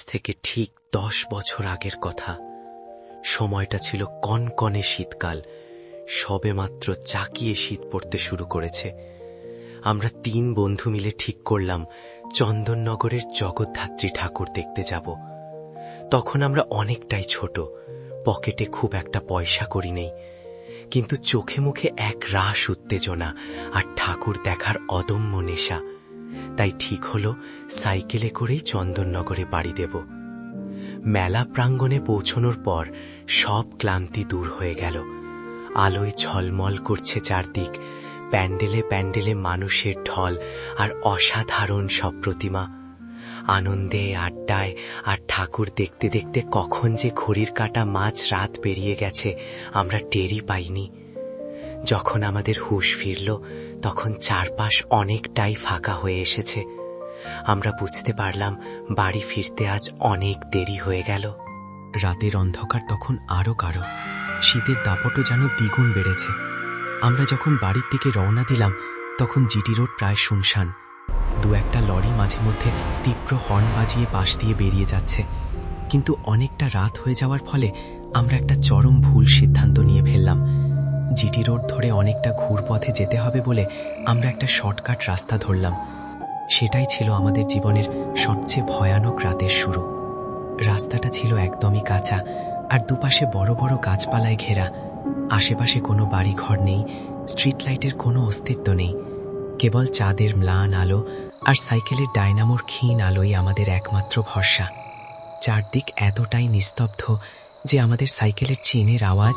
থেকে ঠিক 10 বছর আগের কথা। সময়টা ছিল কনকনে শীতকাল, সবেমাত্র চাকিয়ে শীত পড়তে শুরু করেছে। আমরা 3 বন্ধু মিলে ঠিক করলাম চন্দননগরের জগদ্ধাত্রী ঠাকুর দেখতে যাব। তখন আমরা অনেকটাই ছোট, পকেটে খুব একটা পয়সা করি নেই, কিন্তু চোখে মুখে এক রাস উত্তেজনা আর ঠাকুর দেখার অদম্য নেশা। তাই ঠিক হলো সাইকেলে করেই চন্দননগরে পাড়ি দেব। মেলা প্রাঙ্গণে পৌঁছনোর পর সব ক্লান্তি দূর হয়ে গেল। আলোয় ঝলমল করছে চারদিক, প্যান্ডেলে প্যান্ডেলে মানুষের ঢল আর অসাধারণ সব প্রতিমা। আনন্দে, আড্ডায় আর ঠাকুর দেখতে দেখতে কখন যে ঘড়ির কাঁটা মাঝ রাত পেরিয়ে গেছে আমরা টেরই পাইনি। যখন আমাদের হুঁশ ফিরল তখন চারপাশ অনেকটাই ফাঁকা হয়ে এসেছে। আমরা বুঝতে পারলাম বাড়ি ফিরতে আজ অনেক দেরি হয়ে গেল। রাতের অন্ধকার তখন আরো গাঢ়, শীতের দাপটও যেন দ্বিগুণ বেড়েছে। আমরা যখন বাড়ির দিকে রওনা দিলাম তখন জিটি রোড প্রায় শুনশান। 2-1টা লরি মাঝে মধ্যে তীব্র হর্ন বাজিয়ে পাশ দিয়ে বেরিয়ে যাচ্ছে। কিন্তু অনেকটা রাত হয়ে যাওয়ার ফলে আমরা একটা চরম ভুল সিদ্ধান্ত নিয়ে ফেললাম। জিটি রোড ধরে অনেকটা ঘুরপথে যেতে হবে বলে আমরা একটা শর্টকাট রাস্তা ধরলাম। সেটাই ছিল আমাদের জীবনের সবচেয়ে ভয়ানক রাতের শুরু। রাস্তাটা ছিল একদমই কাঁচা আর দুপাশে বড় বড় গাছপালায় ঘেরা। আশেপাশে কোনো বাড়ি ঘর নেই, স্ট্রিট লাইটের কোনো অস্তিত্ব নেই। কেবল চাঁদের ম্লান আলো আর সাইকেলের ডায়নামোর ক্ষীণ আলোই আমাদের একমাত্র ভরসা। চারদিক এতটাই নিস্তব্ধ যে আমাদের সাইকেলের চেনের আওয়াজ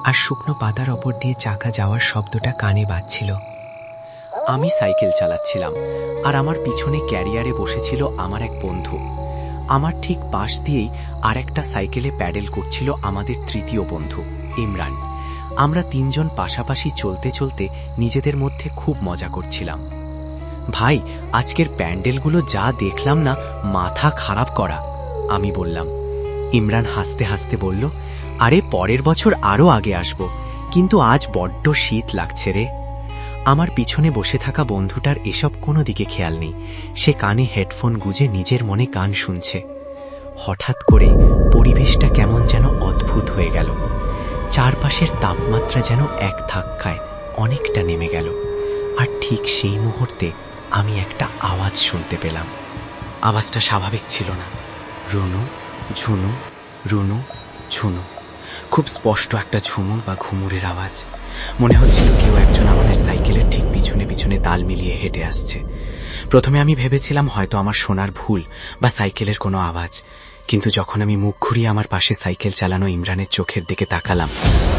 আর শুকনো পাতার ওপর দিয়ে চাকা যাওয়ার শব্দটা কানে বাজছিল। আমি সাইকেল চালাচ্ছিলাম আর আমার পিছনে ক্যারিয়ারে বসেছিল আমার এক বন্ধু। আমার ঠিক পাশ দিয়েই আর একটা সাইকেলে প্যাডেল করছিল আমাদের তৃতীয় বন্ধু ইমরান। আমরা 3 জন পাশাপাশি চলতে চলতে নিজেদের মধ্যে খুব মজা করছিলাম। ভাই, আজকের প্যান্ডেলগুলো যা দেখলাম না, মাথা খারাপ করা, আমি বললাম। ইমরান হাসতে হাসতে বলল, আরে পরের বছর আরো আগে আসব, কিন্তু আজ বড্ড শীত লাগছে রে। আমার পিছনে বসে থাকা বন্ধুটার এসব কোনো দিকে খেয়াল নেই। সে কানে হেডফোন গুজে নিজের মনে গান শুনছে। হঠাৎ করে পরিবেশটা কেমন যেন অদ্ভুত হয়ে গেল। চারপাশের তাপমাত্রা যেন এক ধাক্কায় অনেকটা নেমে গেল। আর ঠিক সেই মুহূর্তে আমি একটা আওয়াজ শুনতে পেলাম। আওয়াজটা স্বাভাবিক ছিল না। রুনু ঝুনু, রুনু ঝুনু, খুব স্পষ্ট একটা ঝুমুর বা ঘুমুরের আওয়াজ। মনে হচ্ছিল কেউ একজন আমাদের সাইকেলের ঠিক পিছনে পিছনে তাল মিলিয়ে হেঁটে আসছে। প্রথমে আমি ভেবেছিলাম হয়তো আমার শোনার ভুল বা সাইকেলের কোনো আওয়াজ, কিন্তু যখন আমি মুখ ঘুরিয়ে আমার পাশে সাইকেল চালানো ইমরানের চোখের দিকে তাকালাম,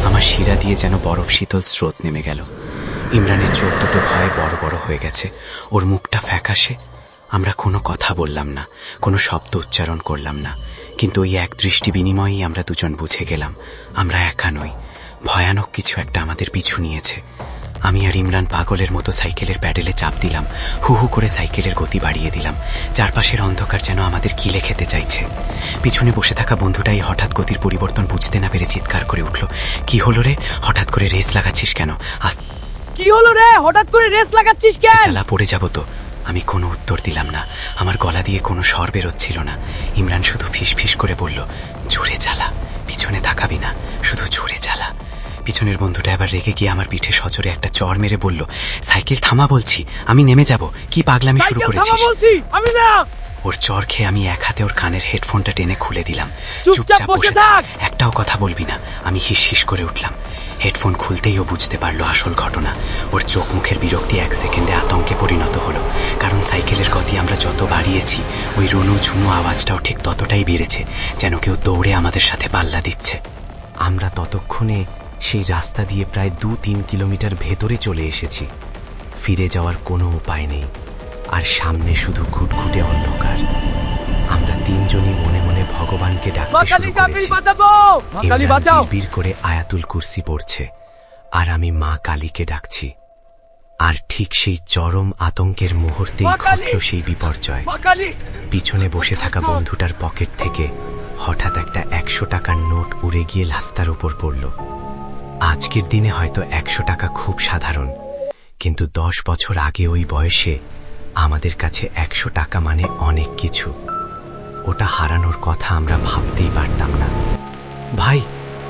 আমার শিরা দিয়ে যেন বরফ শীতল স্রোত নেমে গেল। ইমরানের চোখ দুটো ভয়ে বড় বড় হয়ে গেছে, ওর মুখটা ফ্যাকাশে। আমরা কোনো কথা বললাম না, কোনো শব্দ উচ্চারণ করলাম না, কিন্তু ওই এক দৃষ্টি বিনিময়েই আমরা দুজন বুঝে গেলাম আমরা একা নই। ভয়ানক কিছু একটা আমাদের পিছু নিয়েছে। আমি আর ইমরান পাগলের মতো সাইকেলের প্যাডেলে চাপ দিলাম, হু হু করে সাইকেলের গতি বাড়িয়ে দিলাম। চারপাশের অন্ধকার যেন আমাদের কিলে খেতে চাইছে। পিছনে বসে থাকা বন্ধুটাই হঠাৎ গতির পরিবর্তন বুঝতে না পেরে চিৎকার করে উঠল, কি হলো রে, হঠাৎ করে রেস লাগাচ্ছিস কেন? কি হলো রে, হঠাৎ করে রেস লাগাচ্ছিস কেন? চালা, পড়ে যাব তো। আমি কোনো উত্তর দিলাম না, আমার গলা দিয়ে কোনো স্বর বেরোচ্ছিল না। ইমরান শুধু ফিস ফিস করে বলল, জোরে চালা, পিছনে তাকাবি না, শুধু জোরে চালা। পিছনের বন্ধুটা এবার রেগে গিয়ে আমার পিঠে সজোরে একটা চড় মেরে বলল, সাইকেল থামা বলছি, আমি নেমে যাব। কি পাগলামি শুরু করেছিস? আমি না। ওর চড় খেয়ে আমি এক হাতে ওর কানের হেডফোনটা টেনে খুলে দিলাম। চুপচাপ বসে থাক, একটাও কথা বলবি না, আমি হিস হিস করে উঠলাম। হেডফোন খুলতেই ও বুঝতে পারলো আসল ঘটনা। ওর চোখ মুখের বিরক্তি 1 সেকেন্ডে আতঙ্কে পরিণত হলো, কারণ সাইকেলের গতি আমরা যত বাড়িয়েছি ওই রুনু ঝুনু আওয়াজটাও ঠিক ততটাই বেড়েছে, যেন কেউ দৌড়ে আমাদের সাথে পাল্লা দিচ্ছে। আমরা ততক্ষণে সেই রাস্তা দিয়ে প্রায় 2-3 কিলোমিটার ভেতরে চলে এসেছি। ফিরে যাওয়ার কোনো উপায় নেই, আর সামনে শুধু ঘুটঘুটে অন্ধকার। আমরা 3 জনই মনে মনে ভগবানকে ডাকতে শুরু করেছি। ইমরান বিড়বিড় করে আয়াতুল কুরসি পড়ছে, আর আমি মা কালীকে ডাকছি। আর ঠিক সেই চরম আতঙ্কের মুহূর্তেই ঘটল সেই বিপর্যয়। পিছনে বসে থাকা বন্ধুটার পকেট থেকে হঠাৎ একটা 100 টাকার নোট উড়ে গিয়ে রাস্তার উপর পড়ল। আজকের দিনে হয়তো 100 টাকা খুব সাধারণ, কিন্তু 10 বছর আগে ওই বয়সে আমাদের কাছে 100 টাকা মানে অনেক কিছু। ওটা হারানোর কথা আমরা ভাবতেই পারতাম না। ভাই,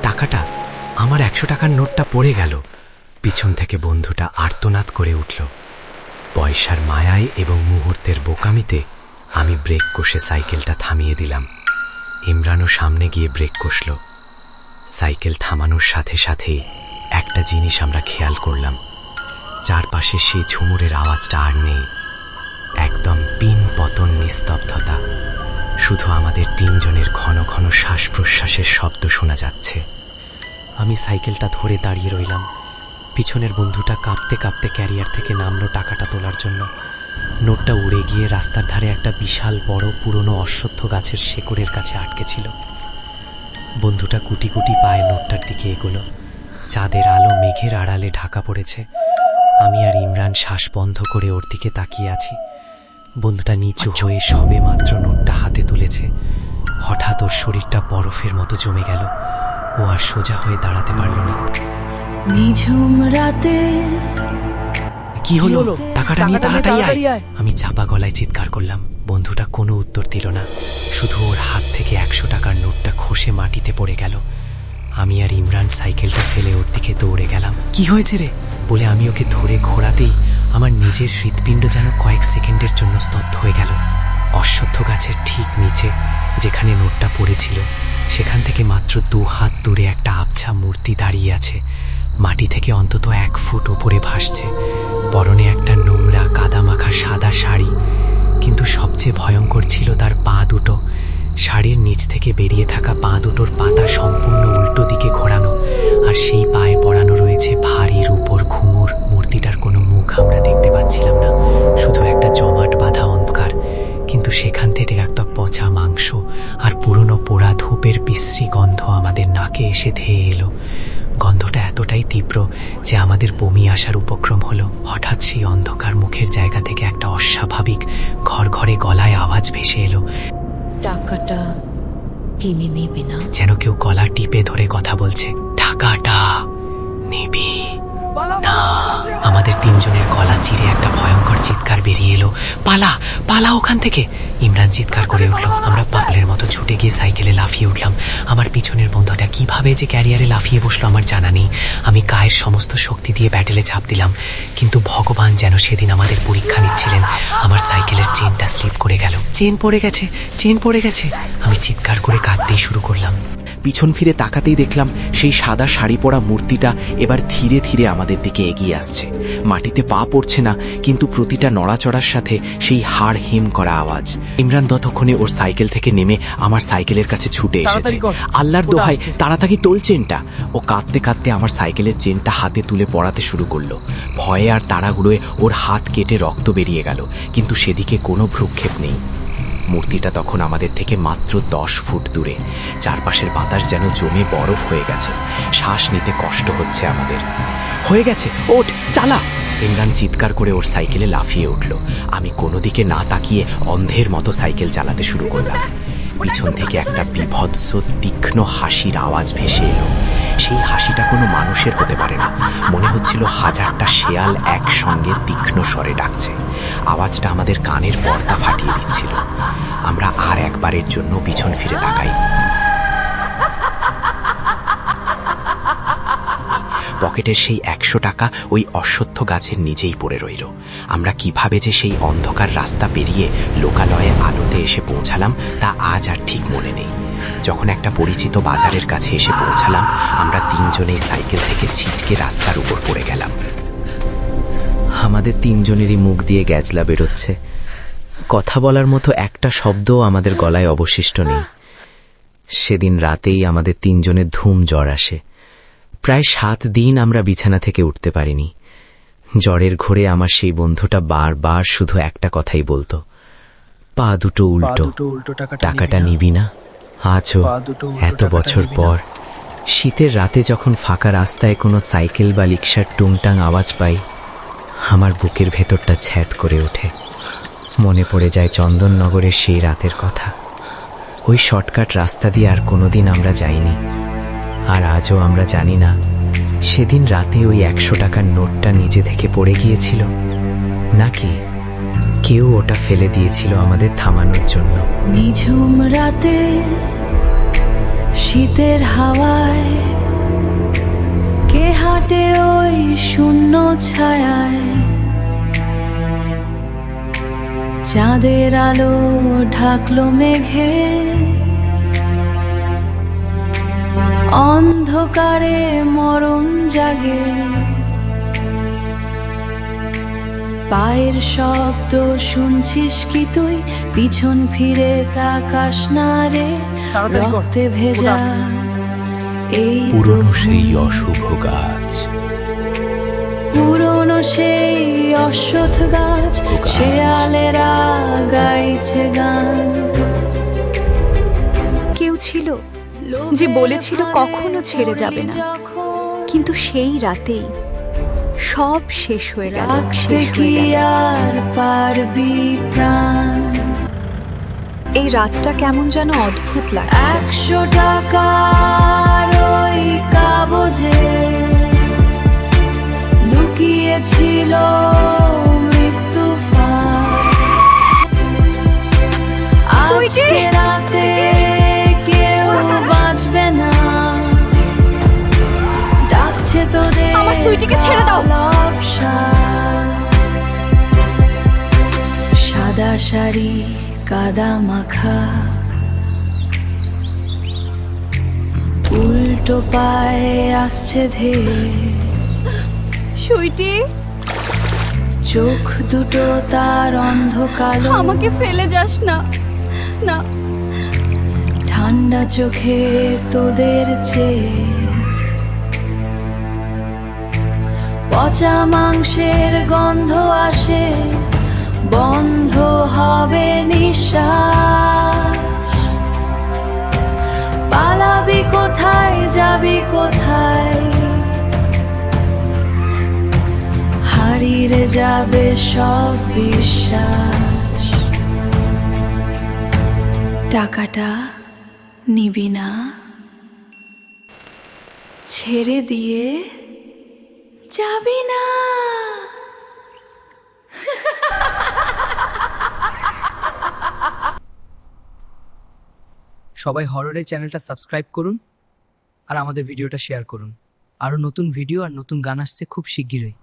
টাকাটা, আমার 100 টাকার নোটটা পড়ে গেল। পিছন থেকে বন্ধুটা আর্তনাদ করে উঠল। পয়সার মায়ায় এবং মুহূর্তের বোকামিতে আমি ব্রেক কষে সাইকেলটা থামিয়ে দিলাম। ইমরানও সামনে গিয়ে ব্রেক কষল। সাইকেল থামানোর সাথে সাথেই একটা জিনিস আমরা খেয়াল করলাম, চারপাশে সেই ঝুমুরের আওয়াজটা আর নেই। একদম পিন পতন নিস্তব্ধতা, শুধু আমাদের তিনজনের ঘন ঘন শ্বাস প্রশ্বাসের শব্দ শোনা যাচ্ছে। আমি সাইকেলটা ধরে দাঁড়িয়ে রইলাম। পিছনের বন্ধুটা কাঁপতে কাঁপতে ক্যারিয়ার থেকে নামলো টাকাটা তোলার জন্য। নোটটা উড়ে গিয়ে রাস্তার ধারে একটা বিশাল বড় পুরনো অশ্বত্থ গাছের শেকড়ের কাছে আটকে ছিল। বন্ধুটা কুটি কুটি পায়ে নোটটার দিকে এগোলো। চাঁদের আলো মেঘের আড়ালে ঢাকা পড়েছে। আমি আর ইমরান শ্বাস বন্ধ করে ওর দিকে তাকিয়ে আছি। বন্ধুটা নিচু হয়ে সবে মাত্র নোটটা হাতে তুলেছে, হঠাৎ ওর শরীরটা বরফের মতো জমে গেল। ও আর সোজা হয়ে দাঁড়াতে পারল না। নিঝুম রাতে কি হলো? টাকাটা নিয়ে তাড়াতাড়ি তাড়াতাড়ি আয়। আয়। আমি চাপা গলায় চিৎকার করলাম। বন্ধুটা কোনো উত্তর দিল না, শুধু ওর হাত থেকে 100 টাকার নোটটা খসে মাটিতে পড়ে গেল। আমি আর ইমরান সাইকেলটা ফেলে ওর দিকে দৌড়ে গেলাম। কি হয়েছে রে বলে আমি ওকে ধরে ঘোরাতেই আমার নিজের হৃৎপিণ্ড যেন কয়েক সেকেন্ডের জন্য স্তব্ধ হয়ে গেল। অশ্বত্থ গাছের ঠিক নিচে যেখানে নোটটা পড়েছিল, সেখান থেকে মাত্র 2 হাত দূরে একটা আবছা মূর্তি দাঁড়িয়ে আছে। মাটি থেকে অন্তত 1 ফুট উপরে ভাসছে। পরনে একটা নোংরা কাদামাখা সাদা শাড়ি, কিন্তু সবচেয়ে ভয়ঙ্কর ছিল তার পা দুটো। শাড়ির নিচ থেকে বেরিয়ে থাকা পা দুটোর পাতা সম্পূর্ণ উল্টো দিকে ঘোরানো, আর সেই পায়ে পরানো রয়েছে ভারী রূপোর ঘুঙুর। মূর্তিটার কোনো মুখ আমরা দেখতে পাচ্ছিলাম না, শুধু একটা জমাট বাঁধা অন্ধকার। কিন্তু সেখান থেকে একটা পচা মাংস আর পুরনো পোড়া ধূপের বিশ্রী গন্ধ আমাদের নাকে এসে ধেয়ে এলো। গন্ধটা এতটাই তীব্র যে আমাদের বমি আসার উপক্রম হলো। হঠাৎ সেই অন্ধকার মুখের জায়গা থেকে একটা অস্বাভাবিক ঘরে গলায় আওয়াজ ভেসে এলো, টাকাটা কিনে নিবি না? যেন কেউ গলা টিপে ধরে কথা বলছে। টাকাটা নিবি না? আমাদের তিনজনের গলা চিরে একটা ভয়ঙ্কর চিৎকার বেরিয়ে এলো, পালা পালা ওখান থেকে। ইমরান চিৎকার করে উঠল। আমরা পাগলের মতো ছুটে গিয়ে সাইকেলে লাফিয়ে উঠলাম। আমার পিছনের বন্ধুটা কিভাবে যে ক্যারিয়ারে লাফিয়ে বসলো আমার জানা নেই। আমি গায়ের সমস্ত শক্তি দিয়ে ব্যাটেলে ঝাঁপ দিলাম, কিন্তু ভগবান যেন সেদিন আমাদের পরীক্ষা নিচ্ছিলেন। আমার সাইকেলের চেনটা স্লিপ করে গেল। চেন পড়ে গেছে, চেন পড়ে গেছে। আমি চিৎকার করে কাঁদতেই শুরু করলাম। পিছন ফিরে তাকাতেই দেখলাম সেই সাদা শাড়ি পরা মূর্তিটা এবার ধীরে ধীরে আমাদের দিকে এগিয়ে আসছে। মাটিতে পা পড়ছে না, কিন্তু প্রতিটা নড়াচড়ার সাথে সেই হাড় হিম করা আওয়াজ। ইমরান ততক্ষণে ওর সাইকেল থেকে নেমে আমার সাইকেলের কাছে ছুটে এসেছে। তাড়াতাড়ি কর, আল্লাহর ওটা দোহাই, আসছে। তাড়াতাড়ি তোল চেনটা। ও কাঁদতে কাঁদতে আমার সাইকেলের চেনটা হাতে তুলে পড়াতে শুরু করলো। ভয়ে আর তাড়াহুড়োয় ওর হাত কেটে রক্ত বেরিয়ে গেল, কিন্তু সেদিকে কোনো ভ্রুক্ষেপ নেই। মূর্তিটা তখন আমাদের থেকে মাত্র 10 ফুট দূরে। চারপাশের বাতাস যেন জমে বরফ হয়ে গেছে। শ্বাস নিতে কষ্ট হচ্ছে আমাদের। হয়ে গেছে, ওঠ, চালা। ইমরান চিৎকার করে ওর সাইকেলে লাফিয়ে উঠল। আমি কোনো দিকে না তাকিয়ে অন্ধের মতো সাইকেল চালাতে শুরু করলাম। পিছন থেকে একটা বিভৎস তীক্ষ্ণ হাসির আওয়াজ ভেসে এলো। সেই হাসিটা কোনো মানুষের হতে পারে না, মনে হচ্ছিল 1000টা শেয়াল একসঙ্গে তীক্ষ্ণ স্বরে ডাকছে। আওয়াজটা আমাদের কানের পর্দা ফাটিয়ে দিচ্ছিল। আমরা আর একবারের জন্য পিছন ফিরে তাকাই। পকেটের সেই 100 টাকা ওই অশ্বত্থ গাছের নিচেই পড়ে রইল। আমরা কিভাবে যে সেই অন্ধকার রাস্তা পেরিয়ে লোকালয়ে আলোতে এসে পৌঁছালাম তা আজ আর ঠিক মনে নেই। যখন একটা পরিচিত বাজারের কাছে এসে পৌঁছালাম, আমরা তিনজনেই সাইকেল থেকে ছিটকে রাস্তার উপর পড়ে গেলাম। আমাদের তিনজনেরই মুখ দিয়ে গ্যাজলা বেরোচ্ছে। কথা বলার মতো একটা শব্দও আমাদের গলায় অবশিষ্ট নেই। সেদিন রাতেই আমাদের তিনজনের ধুম জ্বর আসে। প্রায় 7 দিন আমরা বিছানা থেকে উঠতে পারিনি। জ্বরের ঘোরে আমার সেই বন্ধুটা বারবার শুধু একটা কথাই বলতো, পা দুটো উল্টো, টাকাটা নিবি না? আজও এত বছর পর শীতের রাতে যখন ফাঁকা রাস্তায় কোনো সাইকেল বা রিকশার টুংটাং আওয়াজ পাই, আমার বুকের ভেতরটা ছ্যাদ করে ওঠে। মনে পড়ে যায় চন্দননগরের সেই রাতের কথা। ওই শর্টকাট রাস্তা দিয়ে আর কোনোদিন আমরা যাইনি। আর আজও আমরা জানি না সেদিন রাতে ওই 100 টাকার নোটটা নিজে থেকে পড়ে গিয়েছিল নাকি কেউ ওটা ফেলে দিয়েছিল আমাদের থামানোর জন্য। নিঝুম রাতে শীতের হাওয়ায় কে হাঁটে ওই শূন্য ছায়ায়, চাঁদের আলো ঢাকলো মেঘে, অন্ধকারে মরণ জাগে, পায়ের শব্দ শুনছিস কি তুই? পিছন ফিরে তাকাস না রে, তাড়াতাড়ি কর, রক্তে ভেজা এই তো পুরনো সেই ভূমি। অশুভ গাছ, পুরনো সেই অশ্বত্থ গাছ, শেয়ালেরা গাইছে গান। কেউ ছিল যে বলেছিল কখনো ছেড়ে যাবে না, কিন্তু সেই রাতেই সব শেষ হয়ে গেল, রাখতে শেষ কি হয়ে গেল। আর পারবি প্রাণ? এই রাতটা কেমন যেন অদ্ভুত লাগছে। 100 টাকার ওই কাগজে লুকিয়েছিল মৃত্যু ফাঁদ। আজকে রাতে কেউ বাঁচবে না, ডাকছে তোদের আমার সুইটিকে ছেড়ে দাও। সাদা শাড়ি কাদা মাখা, উল্টো পায়ে আসছে ধেয়ে, সুইটি, চোখ দুটো তার অন্ধকালো, আমাকে ফেলে যাস না, না। ঠান্ডা চোখে তোদের চেয়ে, পচা মাংসের গন্ধ আসে, বন্ধ হবে নিঃশ্বাস। পালাবি কোথায়, যাবি কোথায়? হারিয়ে যাবে সব বিশ্বাস। টাকাটা নিবি না, ছেড়ে দিয়ে যাবি না। সবাই হররের চ্যানেলটা সাবস্ক্রাইব করুন আর আমাদের ভিডিওটা শেয়ার করুন। আরও নতুন ভিডিও আর নতুন গান আসছে খুব শিগগিরই।